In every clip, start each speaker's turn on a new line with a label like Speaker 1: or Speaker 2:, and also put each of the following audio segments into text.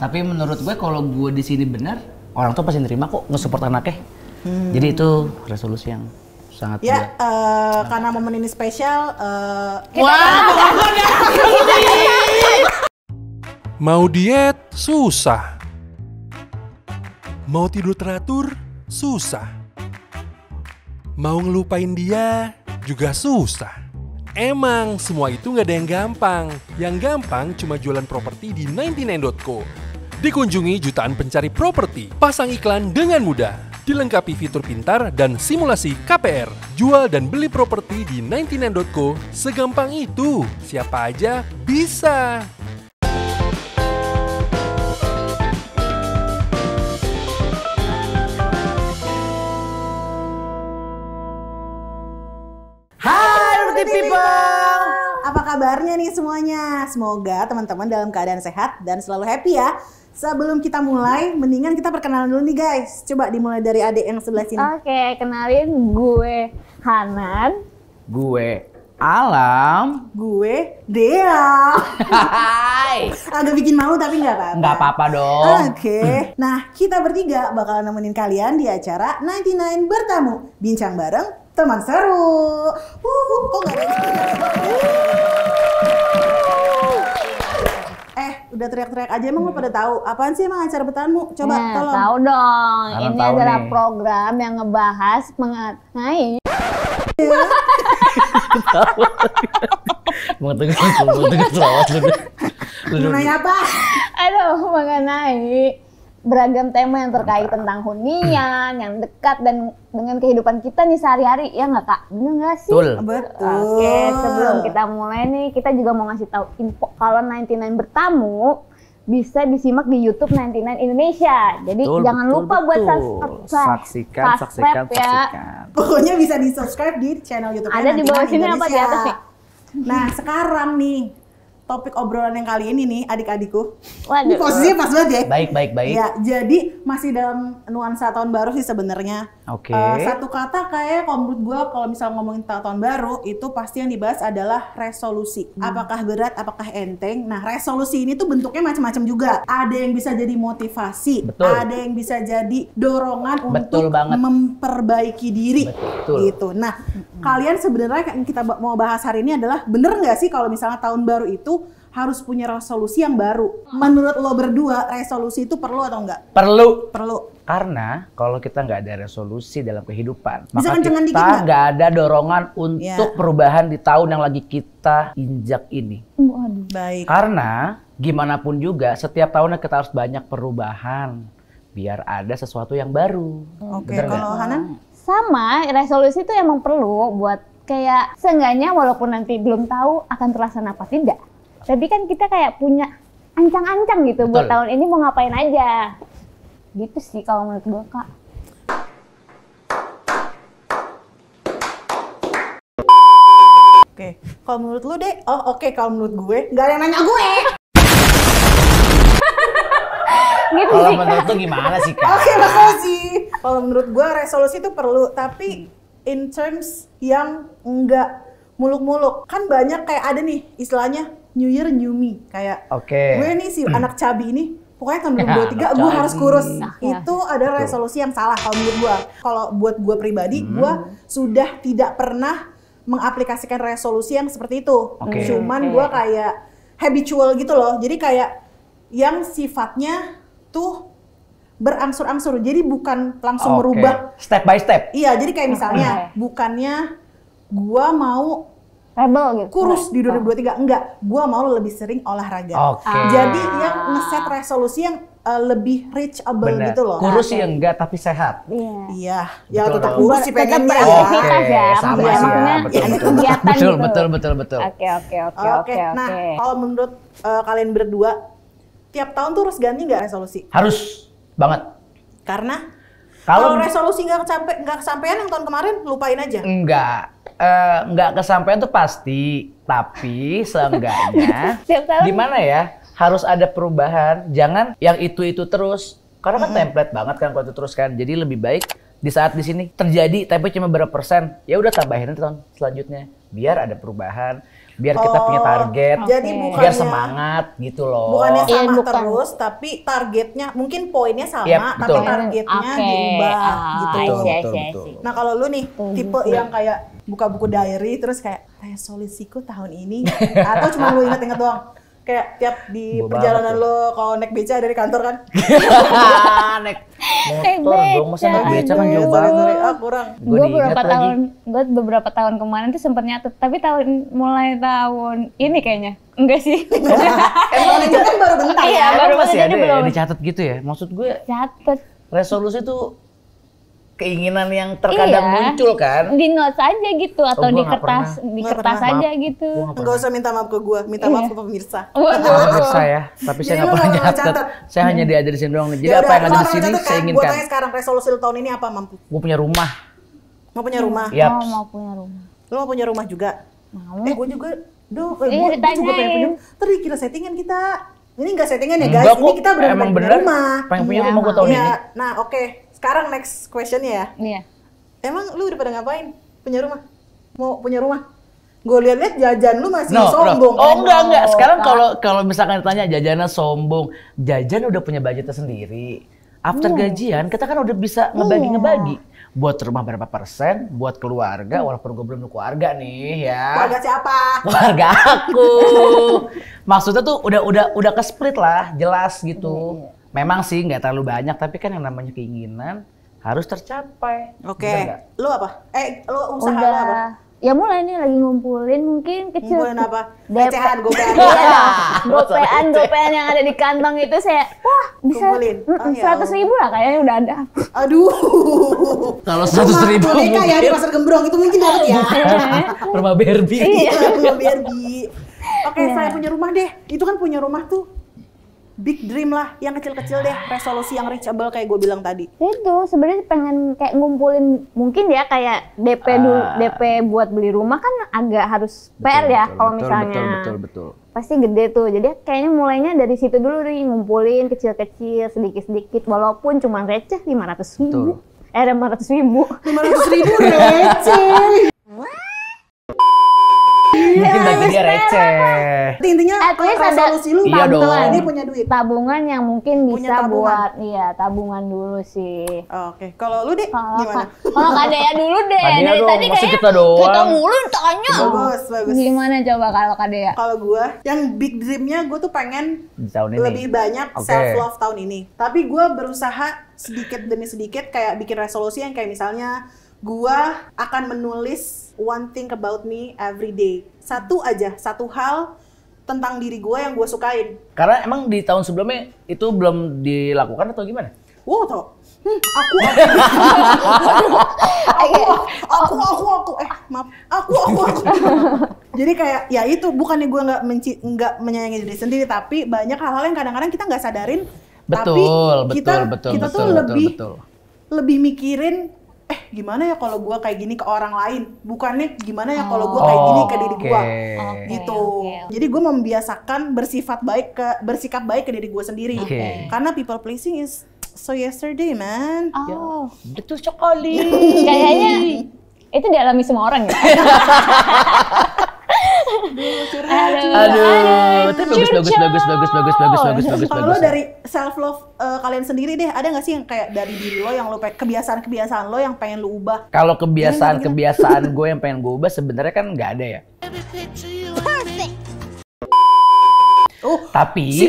Speaker 1: Tapi menurut gue kalau gue di sini benar, orang tuh pasti nerima kok nge-support anaknya. Jadi itu resolusi yang sangat
Speaker 2: ya. Karena momen ini spesial.
Speaker 3: Mau diet susah, mau tidur teratur susah, mau ngelupain dia juga susah. Emang semua itu nggak ada yang gampang. Yang gampang cuma jualan properti di 99.co. Dikunjungi jutaan pencari properti, pasang iklan dengan mudah, dilengkapi fitur pintar dan simulasi KPR. Jual dan beli properti di 99.co segampang itu. Siapa aja bisa.
Speaker 2: People, apa kabarnya nih semuanya? Semoga teman-teman dalam keadaan sehat dan selalu happy ya. Sebelum kita mulai, mendingan kita perkenalan dulu nih guys. Coba dimulai dari adik yang sebelah sini.
Speaker 4: Oke, kenalin gue Hanan.
Speaker 1: Gue Alam.
Speaker 2: Gue Dea.
Speaker 1: Hai.
Speaker 2: Agak bikin malu tapi nggak apa-apa.
Speaker 1: Nggak apa-apa dong.
Speaker 2: Oke. Nah, kita bertiga bakalan nemenin kalian di acara 99 Bertamu. Bincang bareng teman seru. Kok nggak ada? Udah teriak-teriak aja, emang lo pada tahu apaan sih emang acara bertamu? Coba tolong.
Speaker 4: Tahu dong.
Speaker 1: Alam
Speaker 4: ini
Speaker 1: tahu
Speaker 4: adalah
Speaker 1: nih.
Speaker 4: program yang ngebahas mengenai
Speaker 1: Mau tegas selawat lu.
Speaker 2: Nanya apa?
Speaker 4: mengenai beragam tema yang terkait tentang hunian, yang dekat dan dengan kehidupan kita nih sehari-hari, ya nggak Kak? Bener nggak sih?
Speaker 1: Betul.
Speaker 2: Betul.
Speaker 4: Oke, sebelum kita mulai nih, kita juga mau ngasih tahu info kalau 99 Bertamu bisa disimak di YouTube 99 Indonesia. Jadi
Speaker 1: Betul,
Speaker 4: jangan
Speaker 1: betul,
Speaker 4: lupa buat
Speaker 1: betul.
Speaker 4: subscribe
Speaker 1: Saksikan.
Speaker 4: ya.
Speaker 2: Pokoknya bisa di subscribe di channel YouTube.
Speaker 4: Ada di bawah sini apa di atas nih?
Speaker 2: Nah sekarang nih topik obrolan yang kali ini nih adik-adikku.
Speaker 4: Waduh.
Speaker 2: Posisinya pas banget ya.
Speaker 1: Baik.
Speaker 2: Ya, jadi masih dalam nuansa tahun baru sih sebenarnya.
Speaker 1: Oke.
Speaker 2: Satu kata kayak kalau menurut gue kalau misal ngomongin tahun baru itu pasti yang dibahas adalah resolusi. Apakah berat, apakah enteng? Nah resolusi ini tuh bentuknya macam-macam juga. Ada yang bisa jadi motivasi,
Speaker 1: Betul.
Speaker 2: ada yang bisa jadi dorongan
Speaker 1: Betul
Speaker 2: untuk
Speaker 1: banget.
Speaker 2: memperbaiki diri.
Speaker 1: Betul.
Speaker 2: Gitu. Nah kalian sebenarnya yang kita mau bahas hari ini adalah bener nggak sih kalau misalnya tahun baru itu harus punya resolusi yang baru? Menurut lo berdua resolusi itu perlu atau enggak?
Speaker 1: Perlu.
Speaker 2: Karena
Speaker 1: Kalau kita nggak ada resolusi dalam kehidupan,
Speaker 2: Bisa
Speaker 1: maka
Speaker 2: kencengan dikit
Speaker 1: kita
Speaker 2: nggak?
Speaker 1: nggak ada dorongan untuk
Speaker 2: Ya.
Speaker 1: perubahan di tahun yang lagi kita injak ini.
Speaker 4: Waduh.
Speaker 2: baik.
Speaker 1: Karena gimana pun juga, setiap tahunnya kita harus banyak perubahan biar ada sesuatu yang baru.
Speaker 2: Oke,
Speaker 1: Bener nggak?
Speaker 2: kalau Hanan?
Speaker 4: Sama, resolusi itu emang perlu buat kayak seenggaknya walaupun nanti belum tahu akan terlaksana apa tidak. Tapi kan kita kayak punya ancang-ancang gitu buat
Speaker 1: Betul.
Speaker 4: tahun ini mau ngapain aja. Gitu sih kalau menurut gue Kak.
Speaker 2: Oke, kalau menurut lu deh, oke, kalau menurut gue, nggak ada yang nanya gue.
Speaker 4: Gitu
Speaker 1: Kalau
Speaker 4: sih Kak.
Speaker 1: menurut lu gimana sih, Kak?
Speaker 2: Oke, makasih. Kalau menurut gue resolusi itu perlu, tapi in terms yang enggak muluk-muluk. Kan banyak kayak ada nih istilahnya New Year New Me, kayak
Speaker 1: Oke.
Speaker 2: gue nih si anak cabi ini. Pokoknya tahun 2023 gue harus kurus. Itu ada resolusi yang salah kalau menurut gue. Kalau buat gue pribadi, gue sudah tidak pernah mengaplikasikan resolusi yang seperti itu.
Speaker 1: Oke.
Speaker 2: Cuman gue kayak habitual gitu loh. Jadi kayak yang sifatnya tuh berangsur-angsur. Jadi bukan langsung
Speaker 1: Oke.
Speaker 2: merubah.
Speaker 1: Step by step.
Speaker 2: Iya, jadi kayak misalnya bukannya gue mau
Speaker 4: Rebel gitu.
Speaker 2: kurus di 2023, enggak. Gue mau lebih sering olahraga.
Speaker 1: Oke.
Speaker 2: Jadi yang ngeset resolusi yang lebih reachable
Speaker 1: Bener.
Speaker 2: gitu loh.
Speaker 1: Kurus sih enggak, tapi sehat.
Speaker 4: Iya.
Speaker 2: Iya, ya
Speaker 1: Betul
Speaker 2: tetap
Speaker 1: dong.
Speaker 2: kurus sih
Speaker 4: Tetap
Speaker 2: pengennya.
Speaker 4: beraktivitas ya.
Speaker 1: sama
Speaker 4: Maksudnya
Speaker 1: sih ya.
Speaker 4: ada kegiatan gitu.
Speaker 1: Betul.
Speaker 2: Oke, nah kalau menurut kalian berdua, tiap tahun tuh harus ganti nggak resolusi?
Speaker 1: Harus banget.
Speaker 2: Karena
Speaker 1: Kalau
Speaker 2: kalau resolusi nggak kesampaian yang tahun kemarin, lupain aja.
Speaker 1: Enggak kesampaian tuh pasti, tapi seenggaknya
Speaker 4: Tiap tahun.
Speaker 1: gimana ya? Harus ada perubahan. Jangan yang itu terus. Karena kan template banget kan kalau itu terus kan. Jadi lebih baik di saat di sini terjadi tapi cuma berapa persen, ya udah tambahin tahun selanjutnya biar ada perubahan, biar kita punya target,
Speaker 2: Jadi
Speaker 1: biar semangat gitu loh.
Speaker 2: Bukannya
Speaker 4: Iya,
Speaker 2: sama
Speaker 4: bukan.
Speaker 2: terus, tapi targetnya mungkin poinnya sama,
Speaker 1: Yep,
Speaker 2: tapi
Speaker 1: betul.
Speaker 2: targetnya
Speaker 4: Oke.
Speaker 2: diubah gitu.
Speaker 1: Betul.
Speaker 2: Nah kalau lu nih tipe yang kayak buka buku diary terus kayak resolusiku tahun ini atau cuma lu inget-inget doang? Kayak tiap di
Speaker 1: Gua
Speaker 2: perjalanan
Speaker 1: banget
Speaker 2: lo kalau naik beca dari kantor kan?
Speaker 1: Naik motor dong, masa naik beca kan jauh banget.
Speaker 2: Sorry, kurang.
Speaker 1: Gua
Speaker 4: Gue beberapa tahun kemarin tuh sempet nyatet, tapi mulai tahun ini kayaknya enggak sih.
Speaker 2: Emang itu kan baru bentar
Speaker 4: Iya,
Speaker 2: ya?
Speaker 4: baru
Speaker 1: Masih
Speaker 4: jadi
Speaker 1: ada ya
Speaker 4: belum.
Speaker 1: dicatat gitu ya? Maksud gue
Speaker 4: Catet.
Speaker 1: resolusi tuh keinginan yang terkadang
Speaker 4: Iya.
Speaker 1: muncul kan?
Speaker 4: Di notes aja gitu atau
Speaker 1: gua
Speaker 4: di
Speaker 1: nggak
Speaker 4: kertas
Speaker 1: pernah.
Speaker 4: di
Speaker 2: Nggak
Speaker 4: kertas
Speaker 2: pernah.
Speaker 4: aja gitu.
Speaker 1: Gua nggak
Speaker 2: Enggak usah minta maaf ke gue, minta maaf ke pemirsa.
Speaker 1: Bisa ya, tapi saya
Speaker 2: Jadi
Speaker 1: nggak
Speaker 2: lu
Speaker 1: pernah
Speaker 2: nggak
Speaker 1: catat.
Speaker 2: catat?
Speaker 1: Saya hanya diajarin doang nih. Jadi
Speaker 2: Ya
Speaker 1: apa
Speaker 2: udah,
Speaker 1: yang ada
Speaker 2: lu
Speaker 1: di
Speaker 2: nggak
Speaker 1: sini
Speaker 2: catat
Speaker 1: saya
Speaker 2: kan? Gua
Speaker 1: inginkan.
Speaker 2: tanya sekarang resolusi lu tahun ini apa, Mampu?
Speaker 1: Gue punya rumah.
Speaker 2: Mau punya rumah?
Speaker 1: Yap.
Speaker 4: Oh, mau punya rumah.
Speaker 2: Lu mau punya rumah juga?
Speaker 4: Mau.
Speaker 2: Gue juga,
Speaker 4: Iya,
Speaker 2: gue juga pengen punya.
Speaker 4: ditanyain.
Speaker 2: Tadi kira settingan kita. Ini nggak settingan ya guys,
Speaker 1: Enggak
Speaker 2: ini
Speaker 1: kok,
Speaker 2: kita benar-benar
Speaker 1: emang
Speaker 2: punya
Speaker 1: beneran
Speaker 2: rumah.
Speaker 1: pengen punya
Speaker 4: Iya,
Speaker 1: rumah gue tahun
Speaker 2: Iya,
Speaker 1: ini.
Speaker 2: nah oke. Sekarang next questionnya ya.
Speaker 4: Iya.
Speaker 2: Emang lu udah pada ngapain? Punya rumah? Mau punya rumah? Gue lihat-lihat jajan lu masih
Speaker 1: No,
Speaker 2: sombong.
Speaker 1: no. Oh
Speaker 2: kan?
Speaker 1: enggak. Sekarang kalau misalkan ditanya jajannya sombong, jajan udah punya budgetnya sendiri. After gajian kita kan udah bisa ngebagi-ngebagi. Buat rumah berapa persen, buat keluarga, walaupun gue belum keluarga nih ya.
Speaker 2: Keluarga siapa?
Speaker 1: Keluarga aku. Maksudnya tuh udah ke split lah, jelas gitu. Memang sih nggak terlalu banyak, tapi kan yang namanya keinginan harus tercapai.
Speaker 2: Oke.
Speaker 1: Bener nggak?
Speaker 2: Lu apa? Lu usaha lu apa?
Speaker 4: Udah. Ya mulai nih lagi ngumpulin mungkin kecil.
Speaker 2: Ngumpulin apa?
Speaker 4: DP.
Speaker 2: Recehan, gopean.
Speaker 4: Iya, gopean yang ada di kantong itu saya, wah bisa
Speaker 2: Kumpulin. Oh, ya
Speaker 4: 100.000 lah kayaknya udah ada.
Speaker 2: Aduh.
Speaker 1: Kalau 100.000
Speaker 2: boneka ya di pasar Gembrong itu mungkin dapat ya.
Speaker 1: rumah Barbie.
Speaker 2: Iya, rumah Barbie. Oke, saya punya rumah deh. Itu kan punya rumah tuh big dream lah, yang kecil-kecil deh, resolusi yang reachable kayak gue bilang tadi.
Speaker 4: Itu sebenarnya pengen kayak ngumpulin mungkin ya kayak DP dulu, DP buat beli rumah kan agak harus PR ya kalau misalnya.
Speaker 1: Betul.
Speaker 4: Pasti gede tuh. Jadi kayaknya mulainya dari situ dulu nih, ngumpulin kecil-kecil sedikit-sedikit walaupun cuma receh 500.000. 500.000.
Speaker 2: 500.000 receh.
Speaker 1: Mungkin bagi dia receh.
Speaker 2: Intinya
Speaker 4: At least ada
Speaker 2: resolusi lu
Speaker 1: Iya dong.
Speaker 2: ini punya duit.
Speaker 4: Tabungan yang mungkin
Speaker 2: Punya
Speaker 4: bisa
Speaker 2: tabungan.
Speaker 4: buat tabungan dulu sih.
Speaker 2: Oke, kalau lu deh gimana?
Speaker 4: Kalau Kak Dea dulu deh.
Speaker 1: Kak Dea
Speaker 4: Dari
Speaker 1: dong,
Speaker 4: tadi
Speaker 1: masa
Speaker 4: kayaknya
Speaker 1: kita doang?
Speaker 4: kita mulu tanya.
Speaker 2: Bagus.
Speaker 4: Gimana coba kalau Kak Dea?
Speaker 2: Kalau gue, yang big dreamnya gue tuh pengen
Speaker 1: Di tahun ini.
Speaker 2: lebih banyak
Speaker 1: Oke.
Speaker 2: self love tahun ini. Tapi gue berusaha sedikit demi sedikit kayak bikin resolusi yang kayak misalnya gue akan menulis one thing about me every day. Satu hal tentang diri gue yang gue sukain.
Speaker 1: Karena emang di tahun sebelumnya itu belum dilakukan atau gimana?
Speaker 2: Wow, toh. Aku. Jadi kayak ya itu bukannya gue nggak menyayangi diri sendiri, tapi banyak hal-hal yang kadang-kadang kita nggak sadarin. Tapi kita tuh lebih mikirin gimana ya kalau gue kayak gini ke orang lain, bukannya gimana ya kalau gue kayak gini ke diri gue. Gitu. Jadi gue membiasakan bersikap baik ke diri gue sendiri. Karena people pleasing is so yesterday, man.
Speaker 4: Oh,
Speaker 1: Betul sekali.
Speaker 4: kayaknya itu dialami semua orang ya.
Speaker 1: Aduh, itu bagus.
Speaker 2: Kalau dari self love kalian sendiri deh, ada nggak sih yang kayak dari diri lo yang lo kebiasaan lo yang pengen lo ubah?
Speaker 1: Kalau kebiasaan gue yang pengen gue ubah sebenarnya kan nggak ada ya.
Speaker 2: Si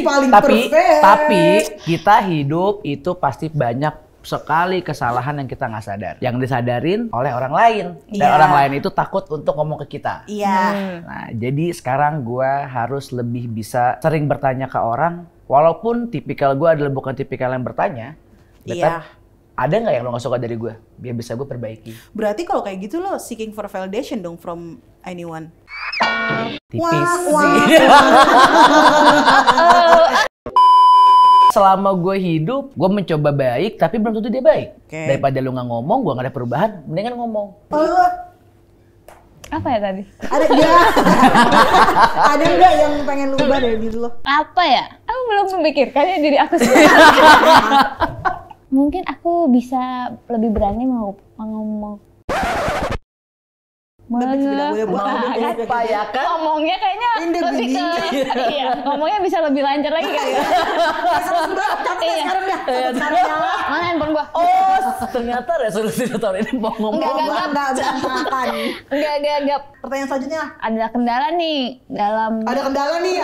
Speaker 2: paling perfect.
Speaker 1: Tapi kita hidup itu pasti banyak sekali kesalahan yang kita nggak sadar, yang disadarin oleh orang lain, dan orang lain itu takut untuk ngomong ke kita.
Speaker 2: Iya.
Speaker 1: Nah, jadi sekarang gue harus lebih bisa sering bertanya ke orang, walaupun tipikal gue adalah bukan tipikal yang bertanya.
Speaker 2: Iya.
Speaker 1: Ada nggak yang lo nggak suka dari gue? Biar bisa gue perbaiki.
Speaker 2: Berarti kalau kayak gitu lo seeking for validation dong from anyone.
Speaker 1: Tipis. Selama gue hidup, gue mencoba baik, tapi belum tentu dia baik. Daripada lu nggak ngomong, gue nggak ada perubahan, mendingan ngomong.
Speaker 4: Apa ya tadi?
Speaker 2: Ada nggak? Ada nggak yang pengen lu ubah dari diri lo?
Speaker 4: Apa ya? Aku belum memikirkannya diri aku sendiri. Mungkin aku bisa lebih berani mau ngomong.
Speaker 1: Apa ya kan?
Speaker 4: Ngomongnya kayaknya
Speaker 2: Indah
Speaker 4: lebih ke
Speaker 2: bunyinya.
Speaker 4: iya, ngomongnya bisa lebih lancar lagi kali ya. Iya.
Speaker 2: Sekarang dah. Sekarang ya.
Speaker 4: Mana handphone gua?
Speaker 1: Oh, ternyata resolusi tahun ini mau ngomong.
Speaker 2: Enggak berantakan.
Speaker 4: Enggak.
Speaker 2: Pertanyaan selanjutnya.
Speaker 4: Ada kendala nih dalam
Speaker 2: Ada kendala nih.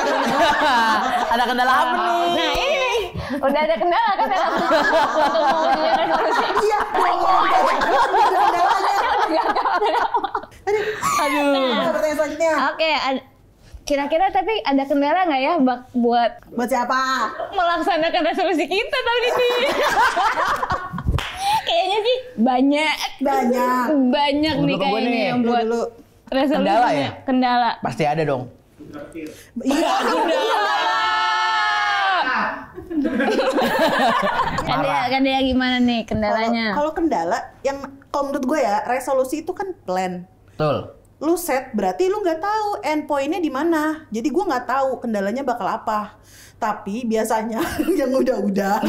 Speaker 1: Ada kendala apa nih?
Speaker 4: Nah, ini nih. Udah ada kendala kan dalam untuk mewujudkan resolusi.
Speaker 2: Iya.
Speaker 1: Aduh.
Speaker 2: Pertanyaan selanjutnya.
Speaker 4: Oke, kira-kira tapi ada kendala nggak ya buat
Speaker 2: Buat siapa?
Speaker 4: melaksanakan resolusi kita tahun ini? Kayaknya sih banyak
Speaker 2: Banyak.
Speaker 4: nih
Speaker 1: Dulu ke gua
Speaker 4: kayaknya
Speaker 1: nih.
Speaker 4: yang buat
Speaker 2: Dulu.
Speaker 4: resolusinya.
Speaker 1: Kendala ya?
Speaker 4: Kendala.
Speaker 1: Pasti ada dong.
Speaker 2: Iya.
Speaker 4: Ada gimana nih kendalanya?
Speaker 2: Kalau kendala, kalau menurut gue ya, resolusi itu kan plan.
Speaker 1: Betul.
Speaker 2: Lu set, berarti lu nggak tahu endpointnya di mana. Jadi gue nggak tahu kendalanya bakal apa. Tapi biasanya yang udah-udah.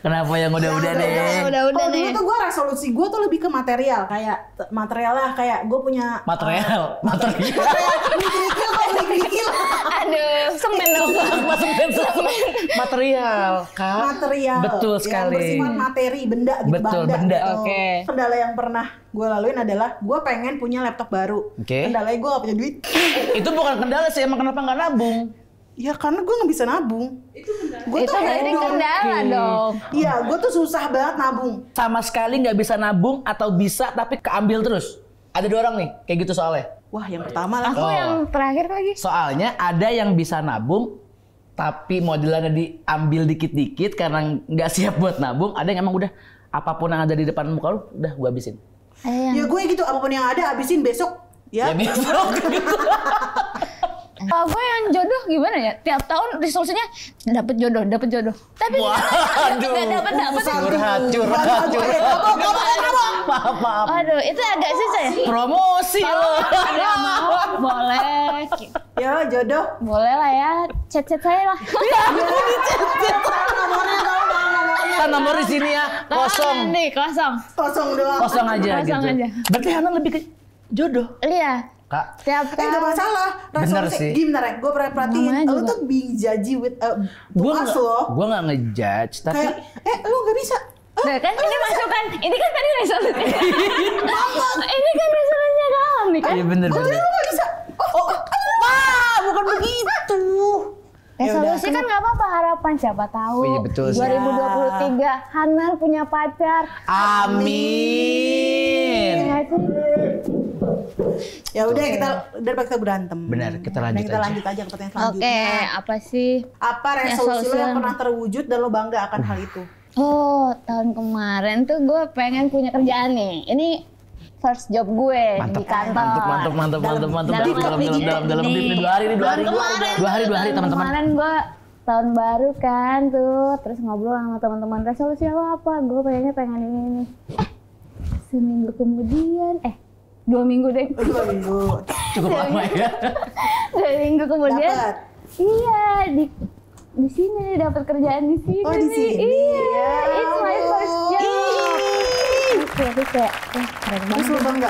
Speaker 1: Kenapa yang udah-udah deh?
Speaker 4: Udah
Speaker 2: Kalau dulu
Speaker 4: nih.
Speaker 2: tuh gue resolusi gue tuh lebih ke material. Kayak material lah, kayak gue punya
Speaker 1: Material.
Speaker 2: Kerikil.
Speaker 4: Aduh, semen dong.
Speaker 1: Material, Kak.
Speaker 2: Material.
Speaker 1: Betul sekali.
Speaker 2: Yang bersifat materi, benda gitu.
Speaker 1: Betul, benda.
Speaker 2: Gitu.
Speaker 4: Oke.
Speaker 2: Kendala yang pernah gue laluin adalah gue pengen punya laptop baru.
Speaker 1: Oke.
Speaker 2: Kendalanya gue gak punya duit.
Speaker 1: Itu bukan kendala sih, emang kenapa nggak nabung?
Speaker 2: Ya karena gue nggak bisa nabung. Gue
Speaker 4: Itu berarti kendala dong.
Speaker 2: Iya, gue tuh susah banget nabung.
Speaker 1: Sama sekali nggak bisa nabung atau bisa tapi keambil terus. Ada 2 orang nih, kayak gitu soalnya.
Speaker 2: Wah, yang pertama lah.
Speaker 4: Aku yang terakhir lagi.
Speaker 1: Soalnya ada yang bisa nabung, tapi modelannya diambil dikit-dikit karena nggak siap buat nabung. Ada yang emang udah apapun yang ada di depan muka lu, udah gua habisin.
Speaker 2: Ya gue gitu, apapun yang ada habisin besok. Ya,
Speaker 1: Ya besok gitu.
Speaker 4: Kalau gue yang jodoh gimana ya? Tiap tahun resolusinya dapet jodoh. Tapi
Speaker 1: Waduh.
Speaker 4: nggak dapet.
Speaker 1: Curhat. Maaf.
Speaker 4: Aduh, itu agak susah ya.
Speaker 1: Promosi lo.
Speaker 4: Ada mau, boleh.
Speaker 2: ya jodoh.
Speaker 4: Boleh lah ya, chat saya lah.
Speaker 1: Kan nomor di sini ya kosong.
Speaker 4: Nih, kosong.
Speaker 2: Kosong doang.
Speaker 1: Kosong aja
Speaker 4: Kosong
Speaker 1: gitu.
Speaker 4: aja.
Speaker 1: Berarti Hana lebih ke jodoh.
Speaker 4: Iya.
Speaker 1: Kak,
Speaker 4: Tiap
Speaker 2: Gak masalah.
Speaker 1: Bener
Speaker 2: Resolusi.
Speaker 1: sih.
Speaker 2: Gimana ya? Gue pernah perhatiin.
Speaker 4: Namanya
Speaker 2: Lu
Speaker 4: juga.
Speaker 2: tuh being judgy with
Speaker 1: gue
Speaker 2: us loh.
Speaker 1: nggak ngejudge tapi
Speaker 2: Kayak, lu gak bisa.
Speaker 4: Nah, kan ini masukan. Ini kan tadi resolusi. Ini kan resolusinya kamu nih kan.
Speaker 1: iya bener.
Speaker 2: Lu gak bisa.
Speaker 1: Bukan begitu.
Speaker 4: Resolusi kan nggak apa-apa, harapan siapa tahu.
Speaker 1: Oh, iya, betul sih.
Speaker 4: 2023 Hanar punya pacar.
Speaker 1: Amin.
Speaker 4: Iya sih.
Speaker 2: Ya udah daripada kita berantem.
Speaker 1: Benar, kita lanjut
Speaker 2: Kita
Speaker 1: aja.
Speaker 2: lanjut aja ke pertanyaan
Speaker 4: Oke,
Speaker 2: selanjutnya.
Speaker 4: apa sih?
Speaker 2: Apa resolusi
Speaker 4: Resolusi
Speaker 2: lo yang
Speaker 4: yang-
Speaker 2: pernah terwujud dan lo bangga akan hal itu?
Speaker 4: Oh, tahun kemarin tuh gue pengen punya kerjaan nih. Ini first job gue di kantor.
Speaker 1: Mantap.
Speaker 4: Dalam
Speaker 1: Dalam deep nih 2 hari teman-teman.
Speaker 4: Kemarin gue tahun baru kan tuh, terus ngobrol sama teman-teman, resolusi lo apa? Gue pengen ini nih. Seminggu kemudian, 2 minggu deh.
Speaker 2: 2 minggu.
Speaker 1: Cukup lama ya.
Speaker 4: 2 minggu kemudian.
Speaker 2: Dapat.
Speaker 4: Iya, di sini dapat kerjaan di sini.
Speaker 2: Oh, di
Speaker 4: nih.
Speaker 2: sini.
Speaker 4: Iya,
Speaker 2: Ya
Speaker 4: it's my
Speaker 2: ampun.
Speaker 4: first job. Terus kayak, keren
Speaker 2: Terus lo
Speaker 4: banget.
Speaker 2: bangga?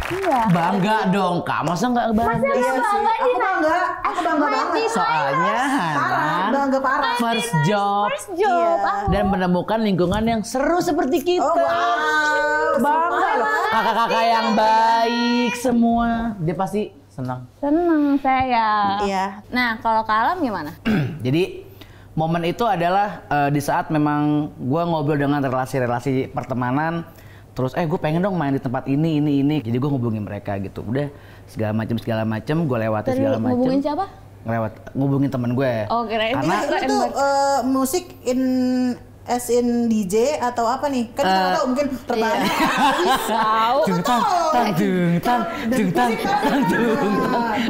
Speaker 4: Iya.
Speaker 1: Bangga dong, Kak. Masa nggak bangga?
Speaker 4: Masa nggak bangga sih,
Speaker 2: Aku bangga. Aku bangga banget.
Speaker 1: Soalnya
Speaker 2: Parah,
Speaker 1: Hana
Speaker 2: bangga parah.
Speaker 1: first job
Speaker 4: First job.
Speaker 2: Iya.
Speaker 1: dan menemukan lingkungan yang seru seperti kita.
Speaker 2: Oh wow.
Speaker 1: Bangga loh. Kakak-kakak yang baik semua. Dia pasti senang.
Speaker 4: Seneng saya.
Speaker 2: Iya.
Speaker 4: Nah, kalau Kalam gimana?
Speaker 1: Jadi momen itu adalah di saat memang gue ngobrol dengan relasi-relasi pertemanan, terus gue pengen dong main di tempat ini, jadi gue ngubungin mereka gitu, udah segala macem gue lewatin segala macem.
Speaker 4: Ngubungin siapa?
Speaker 1: Ngubungin temen gue.
Speaker 4: Oh, kirain
Speaker 1: Karena
Speaker 4: dia suka
Speaker 2: Itu tuh musik as in DJ atau apa nih? Kan kita nggak tahu mungkin terbang.
Speaker 4: Tahu.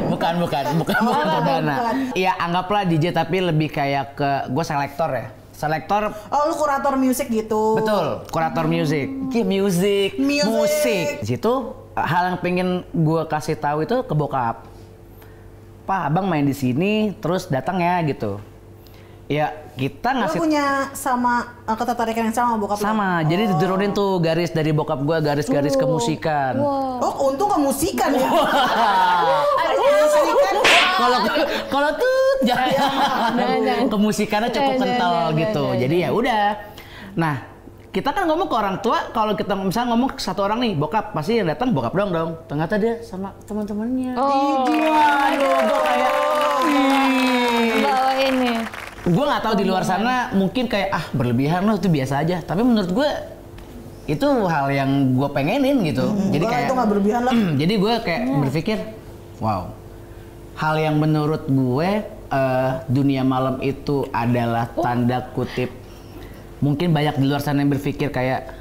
Speaker 1: Bukan perdana. Iya, anggaplah DJ tapi lebih kayak ke gue selektor ya. Selektor.
Speaker 2: Oh, lu kurator musik gitu.
Speaker 1: Betul, kurator musik. Musik. Di situ hal yang pengen gue kasih tahu itu ke bokap. Pak, abang main di sini, terus datang ya gitu. Ya, kita
Speaker 2: Lo
Speaker 1: ngasih
Speaker 2: punya sama ketertarikan yang sama bokap lo?
Speaker 1: sama. Jadi diturunin tuh garis dari bokap gue, garis-garis kemusikan.
Speaker 2: Oh, untung ke musikan ya.
Speaker 1: Kalau tuh jangan kemusikannya cukup kental gitu. Jadi ya udah. Nah, kita kan ngomong ke orang tua, kalau kita misalnya ngomong ke satu orang nih, bokap, pasti yang datang bokap dong. Ternyata dia sama teman-temannya. Aduh, gue kayak
Speaker 4: Bawa ini.
Speaker 1: gue nggak tahu di luar sana mungkin kayak berlebihan loh, itu biasa aja. Tapi menurut gue itu hal yang gue pengenin gitu. Jadi kayak
Speaker 2: itu nggak berlebihan lah.
Speaker 1: Jadi gue kayak berpikir, wow, hal yang menurut gue dunia malam itu adalah tanda kutip. Mungkin banyak di luar sana yang berpikir kayak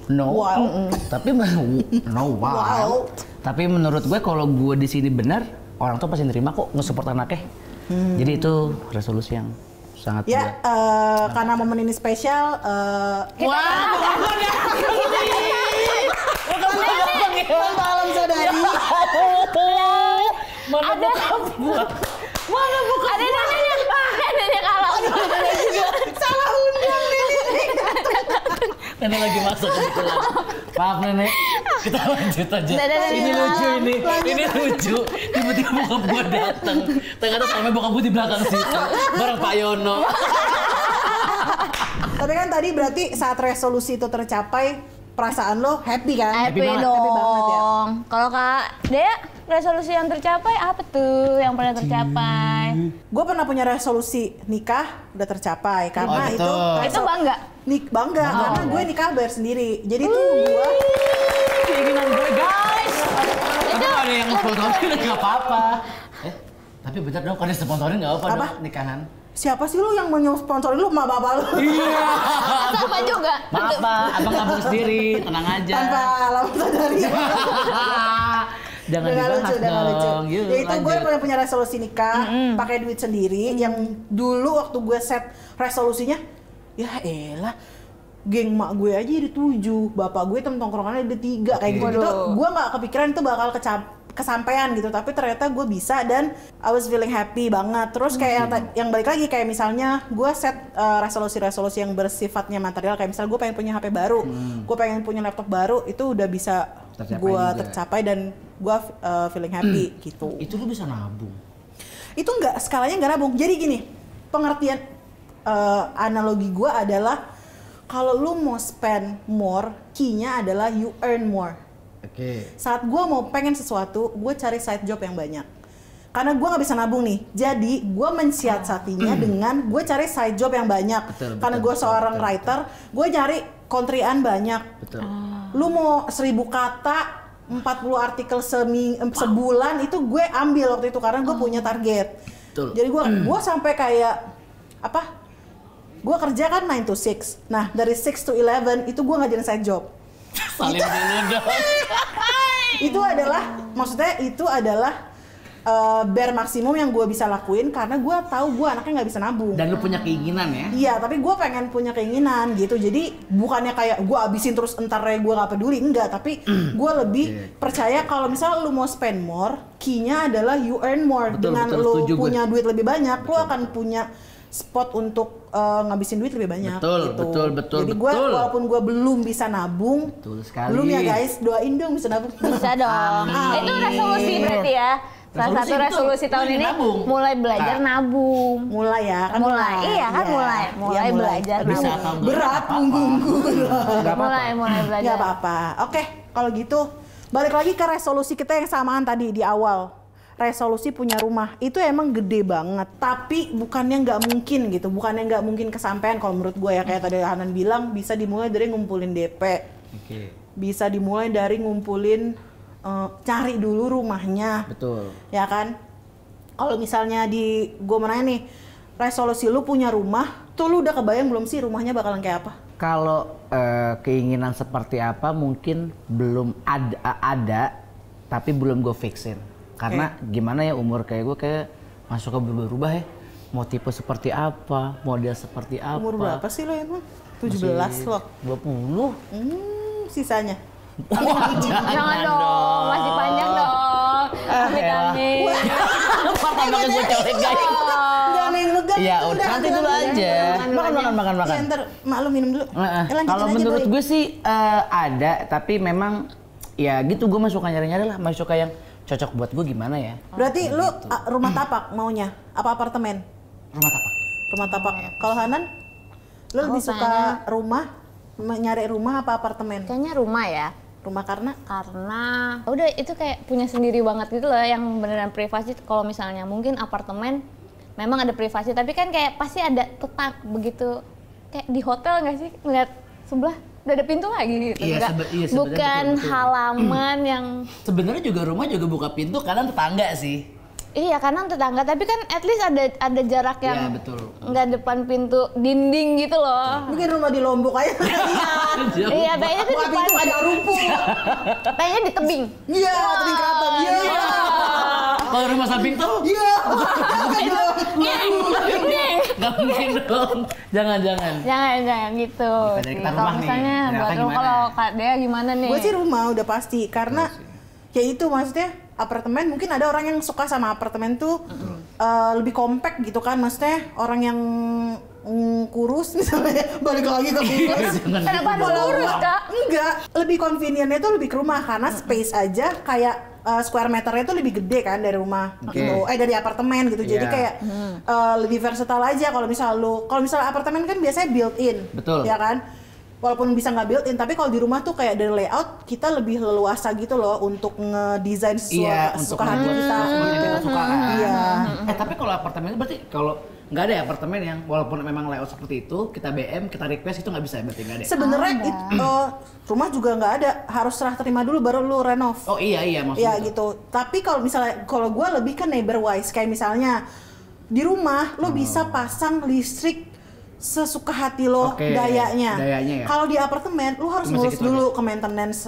Speaker 1: no, tapi no wow. Tapi menurut gue kalau gue di sini benar, orang tuh pasti nerima kok, nge-support anaknya. Jadi itu resolusi yang sangat
Speaker 2: Ya, karena momen ini spesial, tanpa alam saudari.
Speaker 1: Mana bukan?
Speaker 4: Ada neneknya kalau.
Speaker 2: Salah undang nih.
Speaker 1: Nenek lagi masuk kebetulan. Maaf nenek, kita lanjut aja. Ini lucu ini lucu. Tiba-tiba bokap gue datang. Ternyata sampai bokap gue di belakang situ, bareng Pak Yono.
Speaker 2: Tapi kan tadi berarti saat resolusi itu tercapai, perasaan lo happy kan?
Speaker 4: Happy
Speaker 1: banget.
Speaker 4: dong.
Speaker 2: Happy banget ya.
Speaker 4: Kalau Kak Dea, resolusi yang tercapai apa tuh yang pernah tercapai?
Speaker 2: Gue pernah punya resolusi nikah udah tercapai karena
Speaker 1: betul.
Speaker 4: Itu bangga.
Speaker 2: bangga karena gue nikah bayar sendiri. Jadi tuh gue
Speaker 1: Keinginan gue guys. Tapi kalau ada yang sponsorin nggak apa-apa. Tapi bener dong kalau ada sponsorin nggak apa-apa dong nikahan.
Speaker 2: siapa sih lu yang mau sponsorin lu, mak bapak lu?
Speaker 1: Iya.
Speaker 4: Sama juga.
Speaker 1: Maaf Pak, abang nabung sendiri, tenang aja.
Speaker 2: Tanpa alam sadari.
Speaker 1: Jangan dibahas dong. Yuk,
Speaker 2: Ya itu gue
Speaker 1: lanjut.
Speaker 2: punya resolusi nikah, pakai duit sendiri. Yang dulu waktu gue set resolusinya, ya elah, geng mak gue aja ada 7, bapak gue temen tongkrongannya ada 3, kayak gitu-gitu. Gue nggak kepikiran itu bakal kesampaian gitu, tapi ternyata gue bisa dan I was feeling happy banget. Terus kayak yang balik lagi kayak misalnya gue set resolusi-resolusi yang bersifatnya material, kayak misalnya gue pengen punya HP baru, gue pengen punya laptop baru, itu udah bisa gue tercapai dan gue feeling happy gitu.
Speaker 1: Itu lu bisa nabung.
Speaker 2: Itu nggak, skalanya nggak nabung. Jadi gini, pengertian analogi gue adalah kalau lu mau spend more, key-nya adalah you earn more.
Speaker 1: Oke.
Speaker 2: Saat gue mau pengen sesuatu, gue cari side job yang banyak. Karena gue nggak bisa nabung nih, jadi gue mensiasatinya dengan gue cari side job yang banyak. Karena gue seorang writer, gue cari kontrian banyak.
Speaker 1: Betul.
Speaker 2: Lu mau 1000 kata, 40 artikel sebulan, itu gue ambil waktu itu karena gue punya target.
Speaker 1: Betul.
Speaker 2: Jadi gue sampai kayak apa? Gue kerja kan 9 to 6. Nah dari 6 to 11 itu gue ngajarin side job.
Speaker 1: Salim dulu dong.
Speaker 2: Itu adalah, maksudnya itu adalah bare maksimum yang gue bisa lakuin karena gue tahu gue anaknya nggak bisa nabung.
Speaker 1: Dan lu punya keinginan ya?
Speaker 2: Iya, tapi gue pengen punya keinginan gitu. Jadi bukannya kayak gue abisin terus entar gue gak peduli, enggak. Tapi gue lebih percaya kalau misalnya lu mau spend more, key-nya adalah you earn more. Dengan lu punya duit lebih banyak, lu akan punya spot untuk ngabisin duit lebih banyak.
Speaker 1: Betul.
Speaker 2: Jadi gue walaupun gue belum bisa nabung, belum ya guys, doain dong bisa nabung.
Speaker 4: Bisa dong. Itu resolusi berarti ya. Salah satu resolusi tahun ini mulai belajar nabung.
Speaker 2: Mulai ya kan?
Speaker 4: Iya kan, mulai belajar
Speaker 1: Bisa
Speaker 4: nabung.
Speaker 1: nabung.
Speaker 2: Berat punggungku.
Speaker 4: Mulai belajar.
Speaker 2: Gak apa-apa. Oke, kalau gitu balik lagi ke resolusi kita yang samaan tadi di awal. Resolusi punya rumah itu emang gede banget, tapi bukannya nggak mungkin gitu, bukannya nggak mungkin kesampaian kalau menurut gue ya. Kayak tadi Hanan bilang, bisa dimulai dari ngumpulin DP, bisa dimulai dari ngumpulin cari dulu rumahnya.
Speaker 1: Betul.
Speaker 2: Ya kan? Kalau misalnya di gue mana nih, resolusi lu punya rumah, tuh lu udah kebayang belum sih rumahnya bakalan kayak apa?
Speaker 1: Kalau keinginan seperti apa mungkin belum ada, tapi belum gue fixin. Karena gimana ya, umur kayak gue kayak masuk ke berubah ya. Mau tipe seperti apa, model seperti apa.
Speaker 2: Umur berapa sih lo emang? 17 lo?
Speaker 1: 20.
Speaker 2: Sisanya?
Speaker 4: Jangan dong, masih panjang dong. Kami.
Speaker 1: Pertama gue colek guys.
Speaker 2: Gak ada yang enggak.
Speaker 1: Iya,
Speaker 2: udah,
Speaker 1: nanti dulu aja. Makan.
Speaker 2: Ya, ntar mak lu minum dulu. Lanjutin
Speaker 1: Kalau
Speaker 2: aja,
Speaker 1: menurut
Speaker 2: Boy.
Speaker 1: gue sih ada, tapi memang ya gitu gue masih suka nyari-nyari lah, masih suka yang cocok buat gue gimana ya.
Speaker 2: Berarti lu rumah tapak maunya? Apa apartemen?
Speaker 1: Rumah tapak.
Speaker 2: Rumah tapak. Kalau Hanan, lu lebih suka rumah, nyari rumah apa apartemen?
Speaker 4: Kayaknya rumah ya.
Speaker 2: Rumah karena
Speaker 4: Udah itu kayak punya sendiri banget gitu loh, yang beneran privasi. Kalau misalnya mungkin apartemen memang ada privasi, tapi kan kayak pasti ada begitu kayak di hotel nggak sih, ngeliat sebelah udah ada pintu lagi gitu.
Speaker 1: Iya,
Speaker 4: Nggak-
Speaker 1: sebenarnya
Speaker 4: bukan
Speaker 1: betul.
Speaker 4: halaman yang
Speaker 1: Sebenarnya juga rumah juga buka pintu karena tetangga sih.
Speaker 4: iya kanan tetangga, tapi kan at least ada jarak
Speaker 1: Iya,
Speaker 4: yang
Speaker 1: betul.
Speaker 4: nggak depan pintu dinding gitu loh.
Speaker 2: mungkin rumah di Lombok aja.
Speaker 4: Iya, kayaknya tuh
Speaker 2: Buka
Speaker 4: depan,
Speaker 2: pintu ada rumput.
Speaker 4: kayaknya di tebing.
Speaker 2: Iya, tebing keraton. Iya.
Speaker 1: Kalau rumah samping tuh
Speaker 2: Iya.
Speaker 1: nggak mungkin dong. Jangan.
Speaker 4: Jangan gitu.
Speaker 1: Dari kita
Speaker 4: Kalau
Speaker 1: rumah nih.
Speaker 4: misalnya
Speaker 1: Dari
Speaker 4: buat
Speaker 1: Kakak
Speaker 4: rumah,
Speaker 1: gimana?
Speaker 4: kalau Kak Dea gimana nih?
Speaker 2: Gue sih rumah udah pasti karena ya itu maksudnya apartemen, mungkin ada orang yang suka sama apartemen tuh lebih kompak gitu kan, maksudnya orang yang kurus misalnya balik lagi ke kurus.
Speaker 4: Kenapa harus kurus, Kak?
Speaker 2: Enggak, lebih convenientnya tuh lebih ke rumah karena space aja kayak square meternya tuh lebih gede kan dari rumah gitu, dari apartemen gitu. Jadi
Speaker 1: Iya.
Speaker 2: kayak lebih versatile aja. Kalau misalnya apartemen kan biasanya built in,
Speaker 1: Betul.
Speaker 2: ya kan? Walaupun bisa nggak built in, tapi kalau di rumah tuh kayak dari layout kita lebih leluasa gitu loh untuk ngedesain
Speaker 1: Iya, untuk
Speaker 2: sesuka hati kita
Speaker 1: seperti
Speaker 2: gitu.
Speaker 1: kita suka kan.
Speaker 2: Iya.
Speaker 1: Tapi kalau apartemen itu berarti kalau nggak ada ya apartemen yang walaupun memang layout seperti itu, kita BM, kita request itu nggak bisa ya, berarti nggak ada.
Speaker 2: Sebenarnya rumah juga nggak ada, harus serah terima dulu baru lu renov.
Speaker 1: Oh iya maksudnya.
Speaker 2: Ya gitu. Tapi kalau misalnya kalau gue lebih ke neighbor wise, kayak misalnya di rumah lo bisa pasang listrik sesuka hati lo
Speaker 1: Oke,
Speaker 2: dayanya.
Speaker 1: dayanya ya.
Speaker 2: Kalau di apartemen lo harus
Speaker 1: Masih
Speaker 2: ngurus
Speaker 1: gitu
Speaker 2: dulu ke maintenance,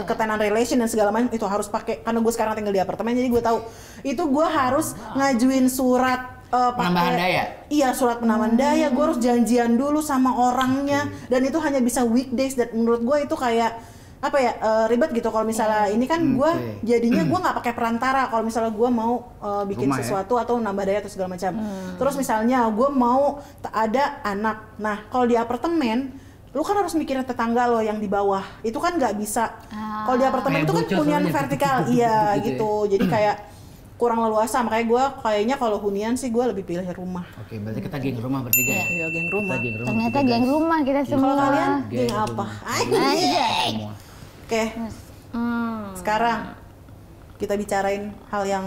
Speaker 2: ke tenant relation dan segala macam itu harus pakai. Karena gue sekarang tinggal di apartemen jadi gue tahu itu gue harus ngajuin surat
Speaker 1: Penambahan daya?
Speaker 2: Iya, surat penambahan daya. Gue harus janjian dulu sama orangnya dan itu hanya bisa weekdays dan menurut gue itu kayak apa ya, ribet gitu. Kalau misalnya ini kan gue jadinya gue nggak pakai perantara kalau misalnya gue mau bikin
Speaker 1: Rumah,
Speaker 2: sesuatu atau nambah daya atau segala macam. Terus misalnya gue mau ada anak, nah kalau di apartemen lu kan harus mikirin tetangga lo yang di bawah, itu kan nggak bisa. Kalau di apartemen
Speaker 1: Kayak
Speaker 2: itu kan
Speaker 1: bocor
Speaker 2: hunian
Speaker 1: soalnya.
Speaker 2: vertikal, iya
Speaker 1: Gitu ya.
Speaker 2: gitu. Jadi kayak kurang leluasa, makanya gue kayaknya kalau hunian sih gue lebih pilih rumah.
Speaker 1: Oke, berarti kita geng rumah bertiga ya.
Speaker 2: Iya, geng rumah.
Speaker 1: Kita geng rumah.
Speaker 4: Ternyata
Speaker 1: bertiga,
Speaker 4: geng
Speaker 1: guys.
Speaker 4: rumah kita semua.
Speaker 2: Kalau kalian
Speaker 1: Geng
Speaker 2: geng apa?
Speaker 1: rumah.
Speaker 2: Anjay.
Speaker 1: Semua.
Speaker 2: Oke,
Speaker 4: Hmm,
Speaker 2: sekarang kita bicarain hal yang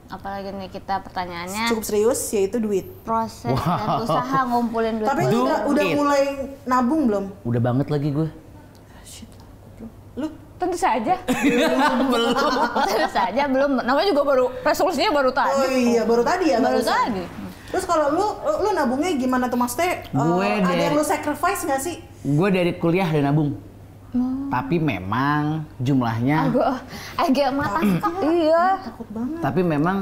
Speaker 4: apalagi nih kita pertanyaannya
Speaker 2: cukup serius, yaitu duit.
Speaker 4: proses dan usaha ngumpulin duit.
Speaker 2: Tapi lu udah
Speaker 1: Duit.
Speaker 2: mulai nabung belum?
Speaker 1: Udah banget lagi gue.
Speaker 2: Lu
Speaker 4: Tentu saja. Tentu saja belum. Namanya juga baru, resolusinya baru tadi.
Speaker 2: oh iya, baru tadi ya?
Speaker 4: Baru
Speaker 2: barusan.
Speaker 4: tadi.
Speaker 2: Terus kalau lu nabungnya gimana tuh, maksudnya?
Speaker 1: Gue
Speaker 2: ada
Speaker 1: dari-
Speaker 2: yang lu sacrifice nggak sih?
Speaker 1: Gue dari kuliah udah nabung. Tapi memang jumlahnya,
Speaker 4: Agak mata kok. Iya.
Speaker 2: Takut banget.
Speaker 1: tapi memang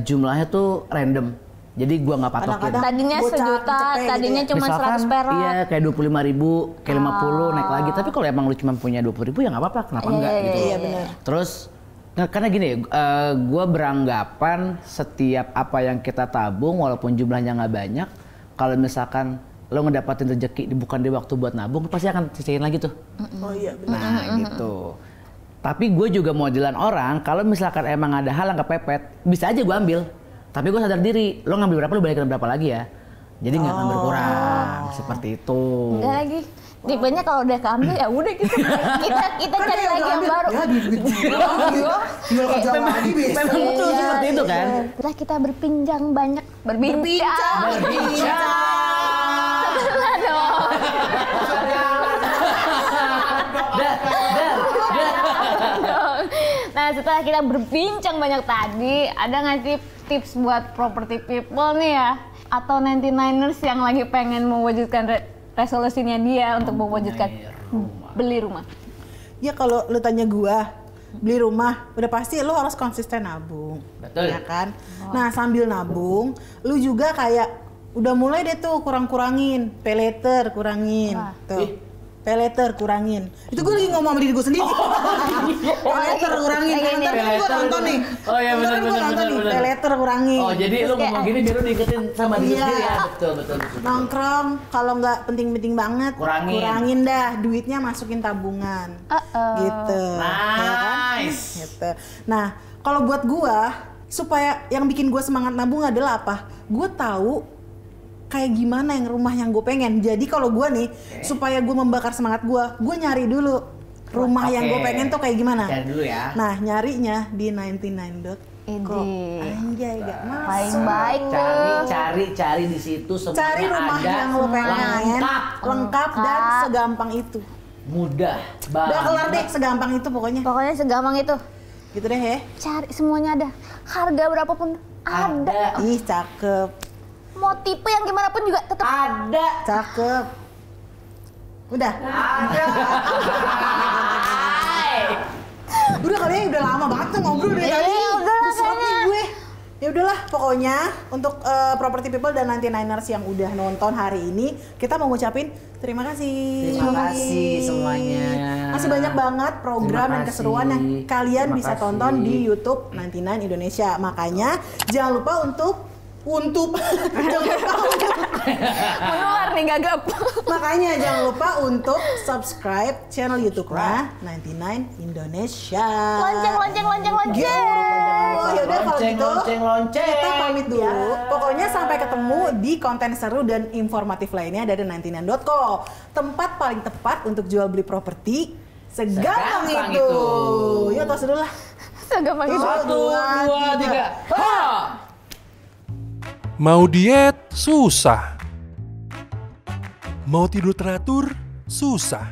Speaker 1: jumlahnya tuh random. Jadi gue nggak patokin.
Speaker 2: Kadang-kadang
Speaker 4: Tadinya
Speaker 2: bocah
Speaker 4: sejuta,
Speaker 2: cepet
Speaker 4: tadinya
Speaker 2: gitu
Speaker 4: cuma 100 perak.
Speaker 1: Iya, kayak 25.000, kayak 50 naik lagi. Tapi kalau emang lu cuma punya 20.000 ya nggak apa-apa, kenapa
Speaker 4: Iya,
Speaker 1: enggak
Speaker 4: iya,
Speaker 1: gitu.
Speaker 2: Iya benar.
Speaker 1: Terus karena gini, gue beranggapan setiap apa yang kita tabung walaupun jumlahnya nggak banyak, kalau misalkan lo ngedapatin rezeki bukan di waktu buat nabung, pasti akan sisihin lagi tuh.
Speaker 2: Oh iya benar.
Speaker 1: Nah gitu. Tapi gue juga mau jalan orang, kalau misalkan emang ada hal yang kepepet, bisa aja gue ambil. Tapi gue sadar diri, lo ngambil berapa, lo balikin berapa lagi ya. Jadi nggak ngambil kurang, seperti itu.
Speaker 4: Enggak lagi. Tipenya kalau udah keambil ya udah gitu. Kita
Speaker 2: Kan
Speaker 4: cari
Speaker 2: dia
Speaker 4: lagi
Speaker 2: udah
Speaker 4: yang
Speaker 2: ambil,
Speaker 4: baru.
Speaker 2: ya duit gua. Tinggal kerja lagi bisa.
Speaker 1: Memang betul
Speaker 4: Iya,
Speaker 1: seperti itu kan.
Speaker 4: Udah kita berpinjang banyak, berbincang. Sebelah dong. Nah, setelah kita berbincang banyak tadi, ada nggak sih tips buat property people nih ya? Atau 99ers yang lagi pengen mewujudkan resolusinya dia untuk mewujudkan beli rumah?
Speaker 2: Ya kalau lu tanya gua, beli rumah udah pasti lu harus konsisten nabung.
Speaker 1: Betul.
Speaker 2: Ya kan? Nah, sambil nabung, lu juga kayak udah mulai deh tuh kurang-kurangin, pay later kurangin.
Speaker 4: Wah.
Speaker 2: Tuh. Pay later kurangin. Itu gue lagi ngomong sama diri gue sendiri. Pay later kurangin. Bentar kan gue nonton nih.
Speaker 1: Oh iya benar.
Speaker 2: Pay later kurangin.
Speaker 1: Oh jadi lu ngomong gini biar lu diingetin sama diri sendiri ya. Betul.
Speaker 2: Nongkrong kalau nggak penting-penting banget, kurangin dah. Duitnya masukin tabungan. Gitu. Ya kan?
Speaker 1: Nice.
Speaker 2: Gitu. Nah, kalau buat gue supaya yang bikin gue semangat nabung adalah apa? Gue tahu kayak gimana yang rumah yang gue pengen. Jadi kalau gue nih, supaya gue membakar semangat gue nyari dulu rumah yang gue pengen tuh kayak gimana.
Speaker 1: Cari dulu ya.
Speaker 2: Nah, nyarinya di 99.co. Anjay, gak masuk.
Speaker 4: Baik
Speaker 1: Cari di situ semuanya
Speaker 2: Cari rumah
Speaker 1: ada.
Speaker 2: yang lo pengen, lengkap dan segampang itu.
Speaker 1: Mudah banget.
Speaker 2: Udah kelar deh, segampang itu pokoknya.
Speaker 4: Pokoknya segampang itu.
Speaker 2: Gitu deh ya.
Speaker 4: Cari semuanya ada. Harga berapapun ada.
Speaker 2: Ih, cakep.
Speaker 4: Mau tipe yang gimana pun juga tetap
Speaker 1: Ada.
Speaker 2: Cakep. Udah. Udah kali ya, udah lama banget tuh ngobrol dari tadi.
Speaker 4: udah lah
Speaker 2: Susah
Speaker 4: kayaknya.
Speaker 2: gue. Ya udahlah, pokoknya untuk Property People dan 99ers yang udah nonton hari ini, kita mau ngucapin terima kasih.
Speaker 1: Terima kasih semuanya.
Speaker 2: Masih banyak banget program
Speaker 1: Terima
Speaker 2: dan keseruan
Speaker 1: kasih.
Speaker 2: yang kalian
Speaker 1: Terima
Speaker 2: bisa
Speaker 1: kasih.
Speaker 2: tonton di YouTube 99 Indonesia. Makanya jangan lupa untuk
Speaker 4: menular nih gagap.
Speaker 2: Makanya jangan lupa untuk subscribe channel YouTube-nya 99 Indonesia.
Speaker 4: Lonceng.
Speaker 2: Oh yaudah kalau gitu
Speaker 1: Lonceng.
Speaker 2: kita pamit dulu. Pokoknya sampai ketemu di konten seru dan informatif lainnya dari 99.co. Tempat paling tepat untuk jual beli properti segampang itu. Yuk tos dulu lah.
Speaker 4: Segampang itu.
Speaker 1: 1, 2, 3. Ha!
Speaker 3: Mau diet? Susah. Mau tidur teratur? Susah.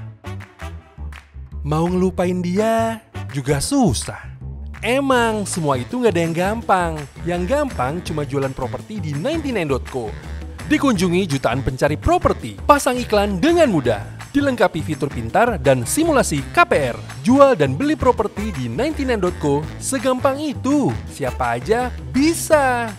Speaker 3: Mau ngelupain dia? Juga susah. Emang semua itu nggak ada yang gampang. Yang gampang cuma jualan properti di 99.co. Dikunjungi jutaan pencari properti. Pasang iklan dengan mudah. Dilengkapi fitur pintar dan simulasi KPR. Jual dan beli properti di 99.co segampang itu. Siapa aja bisa.